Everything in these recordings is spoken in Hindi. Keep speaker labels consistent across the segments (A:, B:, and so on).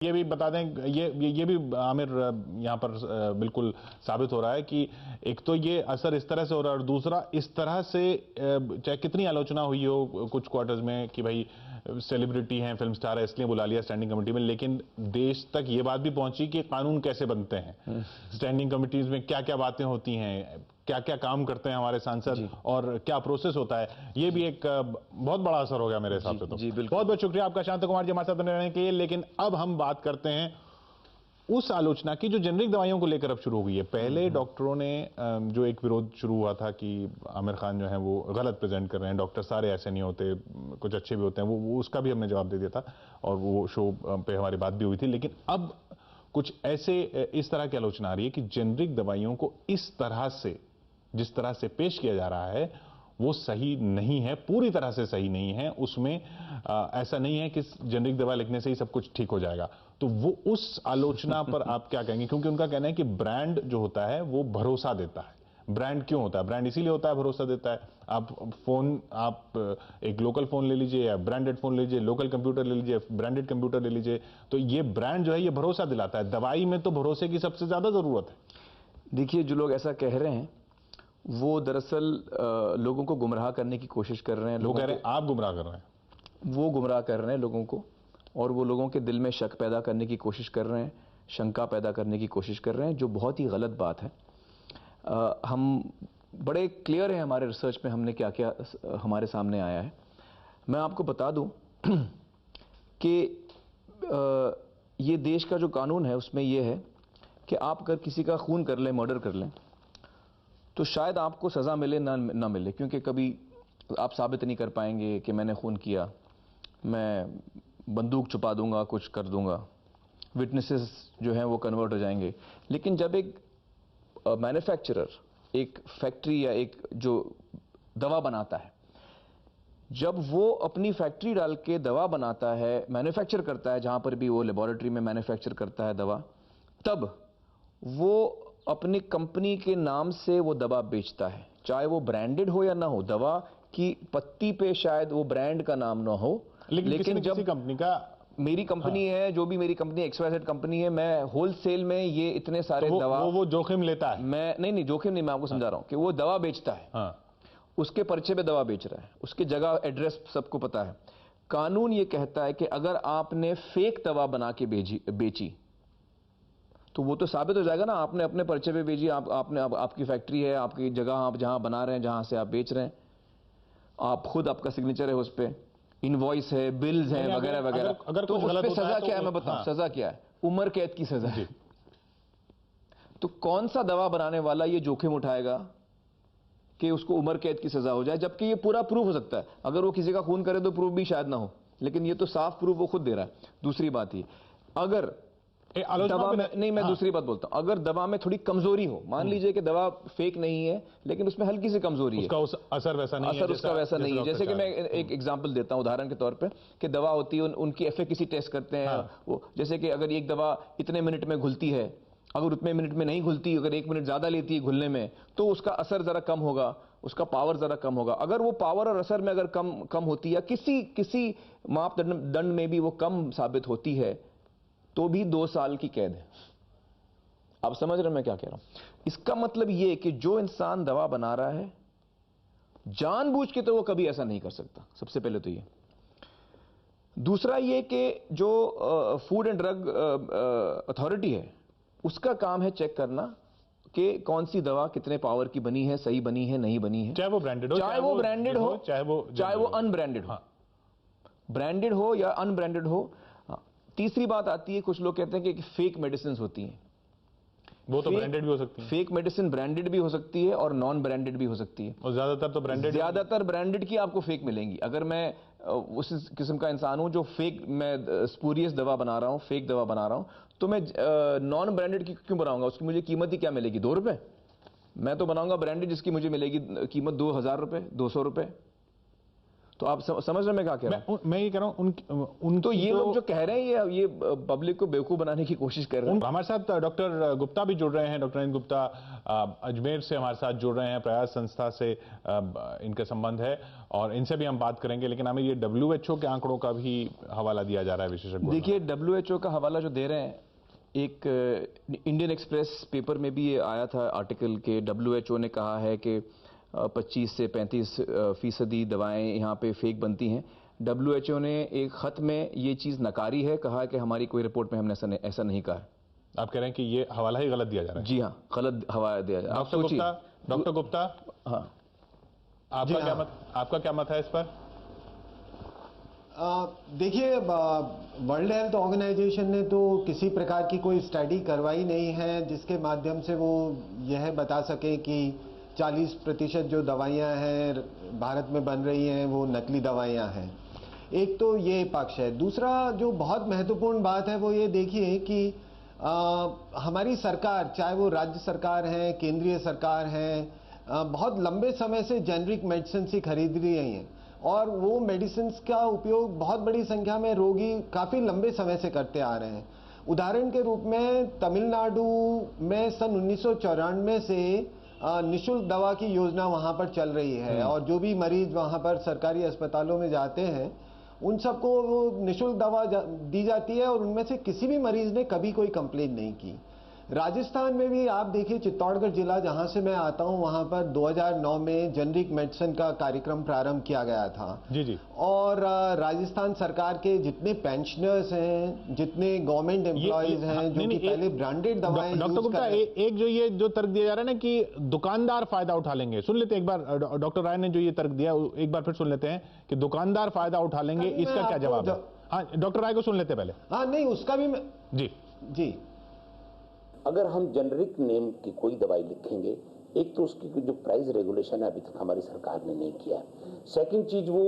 A: ये भी बता दें, ये भी आमिर यहाँ पर बिल्कुल साबित हो रहा है कि एक तो ये असर इस तरह से हो रहा है, और दूसरा इस तरह से चाहे कितनी आलोचना हुई हो कुछ क्वार्टर्स में कि भाई सेलिब्रिटी हैं, फिल्म स्टार है, इसलिए बुला लिया स्टैंडिंग कमेटी में, लेकिन देश तक ये बात भी पहुंची कि कानून कैसे बनते हैं, स्टैंडिंग कमेटीज में क्या क्या बातें होती हैं, क्या क्या काम करते हैं हमारे सांसद, और क्या प्रोसेस होता है। ये भी एक बहुत बड़ा असर हो गया मेरे हिसाब से। तो बहुत बहुत शुक्रिया आपका शांत कुमार जी हमारे साथ बने रहने के लिए। लेकिन अब हम बात करते हैं उस आलोचना की जो जेनरिक दवाइयों को लेकर अब शुरू हो गई है। पहले डॉक्टरों ने जो एक विरोध शुरू हुआ था कि आमिर खान जो है वो गलत प्रेजेंट कर रहे हैं, डॉक्टर सारे ऐसे नहीं होते, कुछ अच्छे भी होते हैं, वो उसका भी हमने जवाब दे दिया था और वो शो पे हमारी बात भी हुई थी। लेकिन अब कुछ ऐसे इस तरह की आलोचना आ रही है कि जेनरिक दवाइयों को इस तरह से, जिस तरह से पेश किया जा रहा है, वो सही नहीं है, पूरी तरह से सही नहीं है। उसमें ऐसा नहीं है कि जेनरिक दवा लिखने से ही सब कुछ ठीक हो जाएगा। तो वो उस आलोचना पर आप क्या कहेंगे? क्योंकि उनका कहना है कि ब्रांड जो होता है वो भरोसा देता है। ब्रांड क्यों होता है? ब्रांड इसीलिए होता है, भरोसा देता है। आप एक लोकल फोन ले लीजिए या ब्रांडेड फोन ले लीजिए, लोकल कंप्यूटर ले लीजिए, ब्रांडेड कंप्यूटर ले लीजिए, तो ये ब्रांड जो है ये भरोसा दिलाता है। दवाई में तो भरोसे की सबसे ज्यादा जरूरत है।
B: देखिए, जो लोग ऐसा कह रहे हैं वो दरअसल लोगों को गुमराह करने की कोशिश कर रहे हैं।
A: लोग कह रहे हैं आप गुमराह कर रहे हैं,
B: वो गुमराह कर रहे हैं लोगों को, और वो लोगों के दिल में शक पैदा करने की कोशिश कर रहे हैं, शंका पैदा करने की कोशिश कर रहे हैं, जो बहुत ही गलत बात है। हम बड़े क्लियर हैं, हमारे रिसर्च में हमने क्या क्या हमारे सामने आया है। मैं आपको बता दूं कि ये देश का जो कानून है उसमें ये है कि आप अगर किसी का खून कर लें, मर्डर कर लें, तो शायद आपको सज़ा मिले ना मिले, क्योंकि कभी आप साबित नहीं कर पाएंगे कि मैंने खून किया, मैं बंदूक छुपा दूंगा, कुछ कर दूंगा, विटनेसेस जो हैं वो कन्वर्ट हो जाएंगे। लेकिन जब एक मैन्युफैक्चरर, एक फैक्ट्री या एक जो दवा बनाता है, जब वो अपनी फैक्ट्री डाल के दवा बनाता है, मैन्युफैक्चर करता है, जहां पर भी वो लेबोरेटरी में मैन्युफैक्चर करता है दवा, तब वो अपनी कंपनी के नाम से वो दवा बेचता है, चाहे वो ब्रांडेड हो या ना हो। दवा की पत्ती पे शायद वो ब्रांड का नाम ना हो, लेकिन जब
A: किसी कंपनी का,
B: मेरी कंपनी है, जो भी मेरी कंपनी XYZ कंपनी है, मैं होलसेल में ये इतने सारे
A: तो
B: दवा,
A: वो जोखिम लेता है।
B: मैं नहीं जोखिम नहीं, मैं आपको समझा रहा हूं कि वो दवा बेचता है, उसके पर्चे पे दवा बेच रहा है, उसकी जगह एड्रेस सबको पता है। कानून ये कहता है कि अगर आपने फेक दवा बना के बेची तो वो तो साबित हो जाएगा ना, आपने अपने पर्चे पे भेजी, आपकी फैक्ट्री है, आपकी जगह आप जहां बना रहे हैं, जहां से आप बेच रहे हैं, आप खुद, आपका सिग्नेचर है उस पे, इनवॉइस है, बिल्स हैं, वगैरह वगैरह।
A: अगर
B: तो
A: कुछ
B: उस
A: गलत
B: पे
A: होता
B: सजा
A: है तो
B: क्या है मैं बताऊं, सजा क्या है? उम्र कैद की सजा है। तो कौन सा दवा बनाने वाला ये जोखिम उठाएगा कि उसको उम्र कैद की सजा हो जाए, जबकि ये पूरा प्रूफ हो सकता है। अगर वो किसी का खून करे तो प्रूफ भी शायद ना हो, लेकिन ये तो साफ प्रूफ वो खुद दे रहा है। दूसरी बात ये, अगर दवा में नहीं, मैं दूसरी बात बोलता हूं, अगर दवा में थोड़ी कमजोरी हो, मान लीजिए कि दवा फेक नहीं है लेकिन उसमें हल्की सी कमजोरी है,
A: उसका असर वैसा नहीं है,
B: असर उसका वैसा नहीं है। जैसे कि मैं एक एग्जांपल देता हूं उदाहरण के तौर पे, कि दवा होती है, उनकी एफिकेसी टेस्ट करते हैं वो, जैसे कि अगर एक दवा इतने मिनट में घुलती है, अगर उतने मिनट में नहीं घुलती, अगर 1 मिनट ज्यादा लेती है घुलने में, तो उसका असर जरा कम होगा, उसका पावर जरा कम होगा। अगर वो पावर और असर में अगर कम होती है, किसी मापदंड में भी वो कम साबित होती है, तो भी 2 साल की कैद है। आप समझ रहे हैं मैं क्या कह रहा हूं? इसका मतलब यह कि जो इंसान दवा बना रहा है जानबूझ के, तो वो कभी ऐसा नहीं कर सकता, सबसे पहले तो ये। दूसरा ये कि जो फूड एंड ड्रग अथॉरिटी है, उसका काम है चेक करना कि कौन सी दवा कितने पावर की बनी है, सही बनी है, नहीं बनी है,
A: चाहे वो ब्रांडेड हो,
B: चाहे वो अनब्रांडेड हो, ब्रांडेड हो या अनब्रांडेड हो। तीसरी बात आती है, कुछ लोग कहते हैं कि फेक मेडिसिन होती हैं,
A: वो तो ब्रांडेड भी हो सकती है।
B: फेक मेडिसिन ब्रांडेड भी हो सकती है और नॉन ब्रांडेड भी हो सकती है,
A: और ज्यादातर
B: ब्रांडेड की आपको फेक मिलेंगी। अगर मैं उस किस्म का इंसान हूं जो मैं स्पूरियस दवा बना रहा हूं, फेक दवा बना रहा हूं, तो मैं नॉन ब्रांडेड की क्यों बनाऊंगा? उसकी मुझे कीमत ही क्या मिलेगी? 2 रुपए। मैं तो बनाऊंगा ब्रांडेड जिसकी मुझे मिलेगी कीमत 2000 रुपए, 200 रुपए। तो आप समझ रहे हैं मैं क्या कह रहा हूं?
A: मैं ये कह रहा हूं उन
B: तो ये लोग जो कह रहे हैं ये पब्लिक को बेवकूफ बनाने की कोशिश कर रहे हैं।
A: हमारे साथ डॉक्टर गुप्ता भी जुड़ रहे हैं, डॉक्टर अनिल गुप्ता अजमेर से हमारे साथ जुड़ रहे हैं, प्रयास संस्था से इनका संबंध है और इनसे भी हम बात करेंगे। लेकिन हमें ये WHO के आंकड़ों का भी हवाला दिया जा रहा है विशेषज्ञों।
B: देखिए WHO का हवाला जो दे रहे हैं, एक इंडियन एक्सप्रेस पेपर में भी ये आया था आर्टिकल के WHO ने कहा है कि 25 से 35% दवाएं यहाँ पे फेक बनती हैं। WHO ने एक खत में ये चीज़ नकारी है, कहा है कि हमारी कोई रिपोर्ट में हमने ऐसा नहीं कहा है।
A: आप कह रहे हैं कि ये हवाला ही गलत दिया जा रहा है?
B: जी हाँ, गलत हवाला दिया जा रहा है।
A: डॉक्टर गुप्ता,
B: हाँ,
A: आपका क्या मत है इस पर?
C: देखिए, वर्ल्ड हेल्थ ऑर्गेनाइजेशन ने तो किसी प्रकार की कोई स्टडी करवाई नहीं है जिसके माध्यम से वो यह बता सके कि 40% जो दवाइयां हैं भारत में बन रही हैं वो नकली दवाइयां हैं। एक तो ये पक्ष है। दूसरा जो बहुत महत्वपूर्ण बात है वो ये देखिए कि हमारी सरकार, चाहे वो राज्य सरकार है, केंद्रीय सरकार है, बहुत लंबे समय से जेनरिक मेडिसिन ही खरीद रही हैं और वो मेडिसिन का उपयोग बहुत बड़ी संख्या में रोगी काफ़ी लंबे समय से करते आ रहे हैं। उदाहरण के रूप में तमिलनाडु में सन 1994 से निःशुल्क दवा की योजना वहां पर चल रही है और जो भी मरीज वहां पर सरकारी अस्पतालों में जाते हैं उन सबको वो निःशुल्क दवा दी जाती है और उनमें से किसी भी मरीज ने कभी कोई कंप्लेंट नहीं की। राजस्थान में भी आप देखिए, चित्तौड़गढ़ जिला जहां से मैं आता हूं वहां पर 2009 में जेनरिक मेडिसिन का कार्यक्रम प्रारंभ किया गया था।
A: जी।
C: और राजस्थान सरकार के जितने पेंशनर्स हैं, जितने गवर्नमेंट एम्प्लॉइज हैं जो कि पहले ब्रांडेड दवाएं
A: डॉक्टर गुप्ता, एक जो ये जो तर्क दिया जा रहा है ना कि दुकानदार फायदा उठा लेंगे, सुन लेते हैं एक बार डॉक्टर राय ने जो ये तर्क दिया एक बार फिर सुन लेते हैं कि दुकानदार फायदा उठा लेंगे, इसका क्या जवाब है? हाँ, डॉक्टर राय को सुन लेते पहले।
C: हाँ नहीं, उसका भी जी।
D: अगर हम जेनरिक नेम की कोई दवाई लिखेंगे, एक तो उसकी जो प्राइस रेगुलेशन है अभी तक हमारी सरकार ने नहीं किया है। सेकंड चीज, वो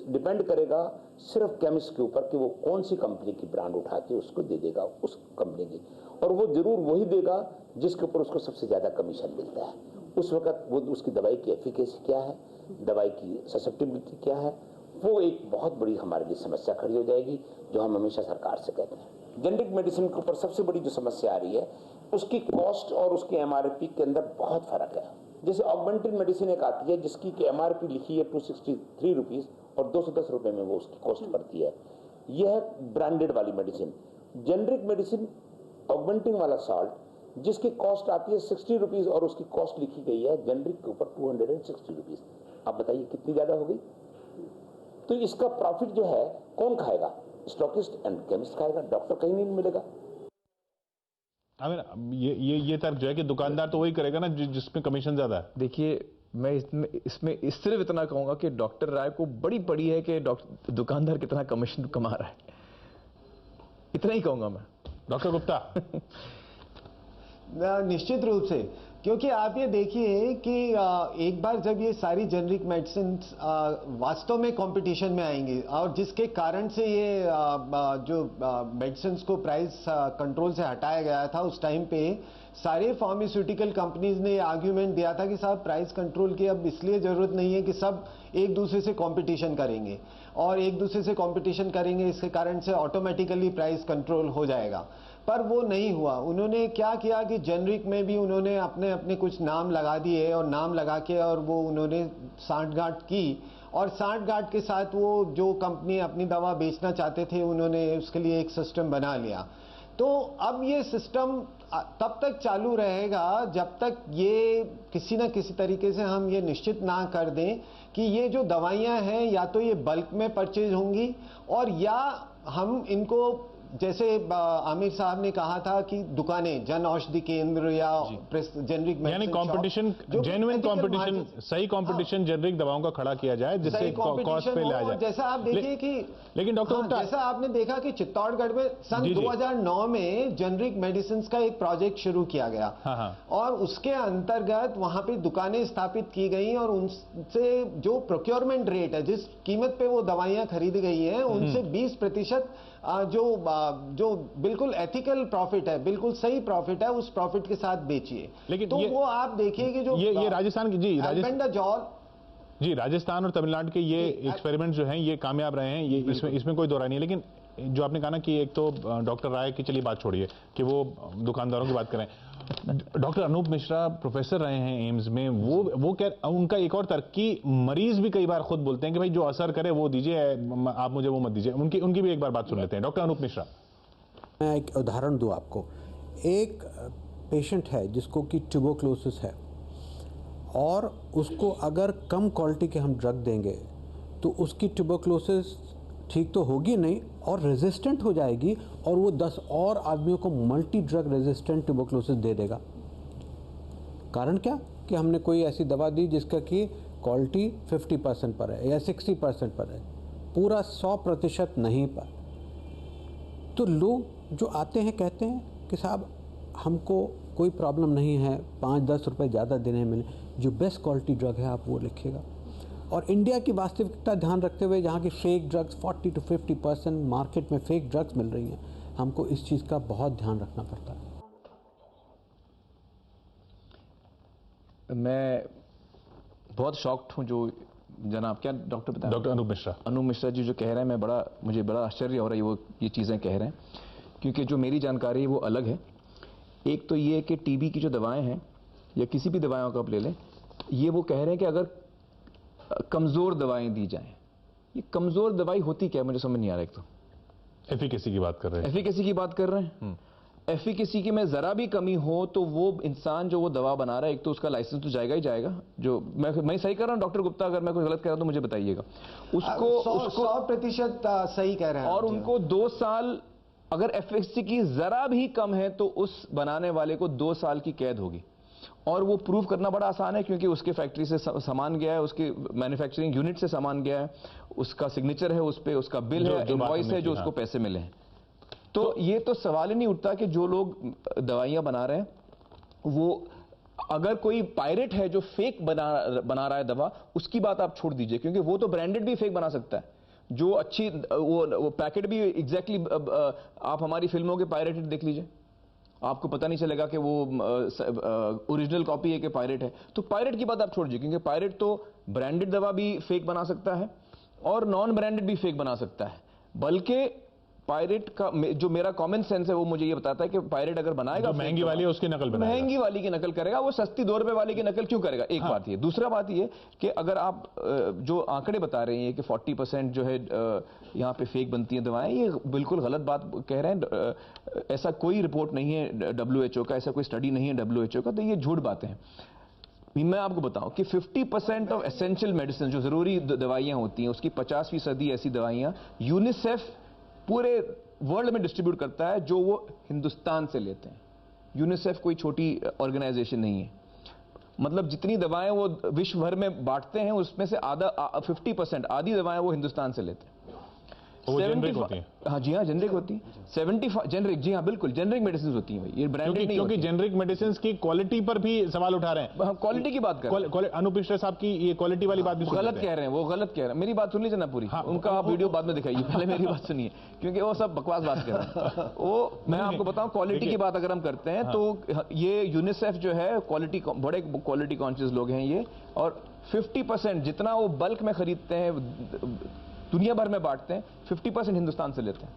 D: डिपेंड करेगा सिर्फ केमिस्ट के ऊपर कि वो कौन सी कंपनी की ब्रांड उठा के उसको दे देगा उस कंपनी की, और वो जरूर वही देगा जिसके ऊपर उसको सबसे ज्यादा कमीशन मिलता है। उस वक्त वो उसकी दवाई की एफिकेसी क्या है, दवाई की ससेप्टिबिलिटी क्या है, वो एक बहुत बड़ी हमारे लिए समस्या खड़ी हो जाएगी, जो हम हमेशा सरकार से कहते हैं। जेनरिक मेडिसिन के ऊपर सबसे बड़ी जो समस्या आ रही है उसकी कॉस्ट और उसकी एमआरपी के अंदर बहुत फर्क है। जैसे ऑगमेंटेड मेडिसिन एक आती है जिसकी की एमआरपी लिखी है 263 रुपीज और 210 रुपए में वो उसकी कॉस्ट पड़ती है। यह है ब्रांडेड वाली मेडिसिन। जेनरिक मेडिसिन ऑगमेंटिंग वाला सॉल्ट जिसकी कॉस्ट आती है 60 रुपीज और उसकी कॉस्ट लिखी गई है जेनरिक के ऊपर 260 रुपीज। आप बताइए कितनी ज्यादा हो गई? तो इसका प्रॉफिट जो है कौन खाएगा? स्टॉकिस्ट एंड केमिस्ट खाएगा, डॉक्टर कहीं नहीं मिलेगा।
A: ये तर्क जो है कि दुकानदार तो वही करेगा ना जिसमें कमीशन ज्यादा है।
B: देखिए, मैं इसमें सिर्फ इतना कहूंगा कि डॉक्टर राय को बड़ी पड़ी है कि दुकानदार कितना कमीशन कमा रहा है, इतना ही कहूंगा मैं।
A: डॉक्टर गुप्ता
C: निश्चित रूप से, क्योंकि आप ये देखिए कि एक बार जब ये सारी जेनरिक मेडिसिन वास्तव में कंपटीशन में आएंगी और जिसके कारण से ये जो मेडिसिन को प्राइस कंट्रोल से हटाया गया था, उस टाइम पे सारे फार्मास्यूटिकल कंपनीज ने ये आर्ग्यूमेंट दिया था कि साहब प्राइस कंट्रोल की अब इसलिए जरूरत नहीं है कि सब एक दूसरे से कंपटीशन करेंगे और एक दूसरे से कंपटीशन करेंगे इसके कारण से ऑटोमेटिकली प्राइस कंट्रोल हो जाएगा। पर वो नहीं हुआ। उन्होंने क्या किया कि जेनरिक में भी उन्होंने अपने अपने कुछ नाम लगा दिए और नाम लगा के और वो उन्होंने सांठगांठ की और सांठगांठ के साथ वो जो कंपनी अपनी दवा बेचना चाहते थे उन्होंने उसके लिए एक सिस्टम बना लिया। तो अब ये सिस्टम तब तक चालू रहेगा जब तक ये किसी न किसी तरीके से हम ये निश्चित ना कर दें कि ये जो दवाइयां हैं या तो ये बल्क में परचेज होंगी और या हम इनको, जैसे आमिर साहब ने कहा था कि दुकानें, जन औषधि केंद्र या जेनरिक
A: यानी कंपटीशन, जेन्युइन कंपटीशन, सही कंपटीशन जेनरिक दवाओं का खड़ा किया जाए जिससे कॉस्ट पे लाया जाए।
C: जैसा आप देखिए कि
A: लेकिन डॉक्टर गुप्ता,
C: जैसा आपने देखा कि चित्तौड़गढ़ में सन 2009 में जेनरिक मेडिसिन का एक प्रोजेक्ट शुरू किया गया और उसके अंतर्गत वहां पे दुकानें स्थापित की गई और उनसे जो प्रोक्योरमेंट रेट है, जिस कीमत पे वो दवाइयां खरीदी गई हैं, उनसे 20% जो बिल्कुल एथिकल प्रॉफिट है, बिल्कुल सही प्रॉफिट है, उस प्रॉफिट के साथ बेचिए।
A: लेकिन
C: तो वो आप देखिए कि जो
A: ये राजस्थान की, जी,
C: एल्बेंडाजॉल,
A: जी, राजस्थान और तमिलनाडु के ये एक्सपेरिमेंट जो हैं ये कामयाब रहे हैं, ये इसमें कोई दो राय नहीं है। लेकिन जो आपने कहा ना कि एक तो डॉक्टर राय की चलिए बात छोड़िए कि वो दुकानदारों की बात करें, डॉक्टर अनूप मिश्रा प्रोफेसर रहे हैं एम्स में, वो उनका एक और तर्क कि मरीज भी कई बार खुद बोलते हैं कि भाई जो असर करे वो दीजिए, आप मुझे वो मत दीजिए। उनकी भी एक बार बात सुन लेते हैं, डॉक्टर अनूप मिश्रा।
E: मैं एक उदाहरण दूं आपको। एक पेशेंट है जिसको कि ट्यूबरक्लोसिस है और उसको अगर कम क्वालिटी के हम ड्रग देंगे तो उसकी ट्यूबरक्लोसिस ठीक तो होगी नहीं और रेजिस्टेंट हो जाएगी और वो 10 और आदमियों को मल्टी ड्रग रेजिस्टेंट ट्यूबरक्लोसिस दे देगा। कारण क्या कि हमने कोई ऐसी दवा दी जिसका कि क्वालिटी 50% पर है या 60% पर है, पूरा 100% नहीं पर। तो लोग जो आते हैं कहते हैं कि साहब हमको कोई प्रॉब्लम नहीं है, 5-10 रुपए ज़्यादा देने में, जो बेस्ट क्वालिटी ड्रग है आप वो लिखिएगा। और इंडिया की वास्तविकता ध्यान रखते हुए जहाँ की फेक ड्रग्स 40 to 50% मार्केट में फेक ड्रग्स मिल रही हैं, हमको इस चीज़ का बहुत ध्यान रखना पड़ता है।
B: मैं बहुत शॉक्ड हूँ जो जनाब क्या डॉक्टर बताया,
A: डॉक्टर अनूप मिश्रा
B: जी जो कह रहे हैं, मुझे बड़ा आश्चर्य हो रहा है वो ये चीज़ें कह रहे हैं, क्योंकि जो मेरी जानकारी है वो अलग है। एक तो ये कि टीबी की जो दवाएं हैं या किसी भी दवाओं को आप ले लें, ये वो कह रहे हैं कि अगर कमज़ोर दवाएं दी जाएं, ये कमज़ोर दवाई होती क्या है मुझे समझ नहीं आ रहा। एक तो
A: एफिकेसी की बात कर रहे हैं,
B: एफिकेसी की में ज़रा भी कमी हो तो वो इंसान जो वो दवा बना रहा है, एक तो उसका लाइसेंस तो जाएगा ही जाएगा। जो मैं सही कर रहा हूँ डॉक्टर गुप्ता, अगर मैं कोई गलत कह रहा हूँ तो मुझे बताइएगा। उसको
C: 100% सही कह रहे हैं
B: और उनको 2 साल, अगर एफिकेसी की ज़रा भी कम है तो उस बनाने वाले को 2 साल की कैद होगी। और वो प्रूव करना बड़ा आसान है क्योंकि उसके फैक्ट्री से सामान गया है, उसके मैन्युफैक्चरिंग यूनिट से सामान गया है, उसका सिग्नेचर है उस पे, उसका बिल है, इनवॉइस है, जो उसको पैसे मिले हैं। तो ये तो सवाल ही नहीं उठता कि जो लोग दवाइयां बना रहे हैं वो, अगर कोई पायरेट है जो फेक बना रहा है दवा, उसकी बात आप छोड़ दीजिए, क्योंकि वो तो ब्रांडेड भी फेक बना सकता है। जो अच्छी वो पैकेट भी एग्जैक्टली आप हमारी फिल्मों के पायरेटेड देख लीजिए, आपको पता नहीं चलेगा कि वो ओरिजिनल कॉपी है कि पायरेट है। तो पायरेट की बात आप छोड़ दीजिए, क्योंकि पायरेट तो ब्रांडेड दवा भी फेक बना सकता है और नॉन ब्रांडेड भी फेक बना सकता है। बल्कि पायरेट का जो मेरा कॉमन सेंस है वो मुझे ये बताता है कि पायरेट अगर बनाएगा,
A: महंगी वाली है उसकी नकल बनाएगा,
B: महंगी वाली की नकल करेगा, वो सस्ती 2 रुपए वाली की नकल क्यों करेगा? एक बात ये। दूसरा बात ये कि अगर आप जो आंकड़े बता रहे हैं कि 40% जो है यहाँ पे फेक बनती हैं दवाएं, ये बिल्कुल गलत बात कह रहे हैं। ऐसा कोई रिपोर्ट नहीं है WHO का, ऐसा कोई स्टडी नहीं है WHO का, तो ये झूठ बातें हैं। मैं आपको बताऊं कि 50% ऑफ एसेंशियल मेडिसिन, जो जरूरी दवाइयां होती हैं, उसकी 50% ऐसी दवाइयां यूनिसेफ पूरे वर्ल्ड में डिस्ट्रीब्यूट करता है, जो वो हिंदुस्तान से लेते हैं। यूनिसेफ कोई छोटी ऑर्गेनाइजेशन नहीं है। मतलब जितनी दवाएं वो विश्व भर में बांटते हैं, उसमें से आधा 50% आधी दवाएं वो हिंदुस्तान से लेते हैं।
A: वो जेनरिक होती हैं।
B: हाँ जी हाँ, जेनरिक होती है। 75 जेनरिक, जी हाँ बिल्कुल, जेनरिक मेडिसिन होती हैं भाई, ये ब्रांडेड नहीं होती।
A: क्योंकि जेनरिक मेडिसिन की क्वालिटी पर भी सवाल उठा रहे हैं।
B: क्वालिटी की बात कर रहे हैं।
A: अनूप मिश्रा साहब की ये क्वालिटी वाली बात भी
B: गलत कह रहे हैं, वो गलत कह रहे हैं। मेरी बात सुन लीजिए ना पूरी। हाँ, उनका आप वीडियो बाद में दिखाइए, पहले मेरी बात सुनिए, क्योंकि वो सब बकवास बात कर रहे हैं। वो मैं आपको बताऊं, क्वालिटी की बात अगर हम करते हैं तो ये यूनिसेफ जो है क्वालिटी, बड़े क्वालिटी कॉन्शियस लोग हैं ये, और 50% जितना वो बल्क में खरीदते हैं, दुनिया भर में बांटते हैं, 50% हिंदुस्तान से लेते हैं।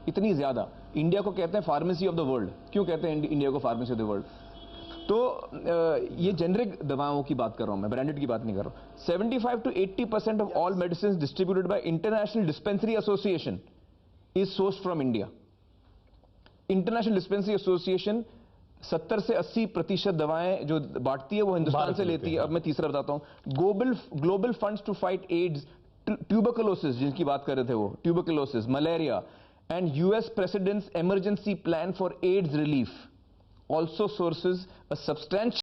B: इतनी ज्यादा। इंडिया को कहते हैं फार्मेसी ऑफ द वर्ल्ड। क्यों कहते हैं इंडिया को फार्मेसी ऑफ द वर्ल्ड? तो ये जेनरिक दवाओं की बात कर रहा हूं मैं, ब्रांडेड की बात नहीं कर रहा हूं। 75 to 80% of all medicine distributed by international dispensary association is sourced from India. International dispensary association 70 से 80% दवाएं जो बांटती है वो हिंदुस्तान से लेती है। अब मैं तीसरा बताता हूं, global funds to fight AIDS, tuberculosis जिनकी बात कर रहे थे वो, tuberculosis, malaria, and US president's emergency plan for AIDS relief also sources a substantial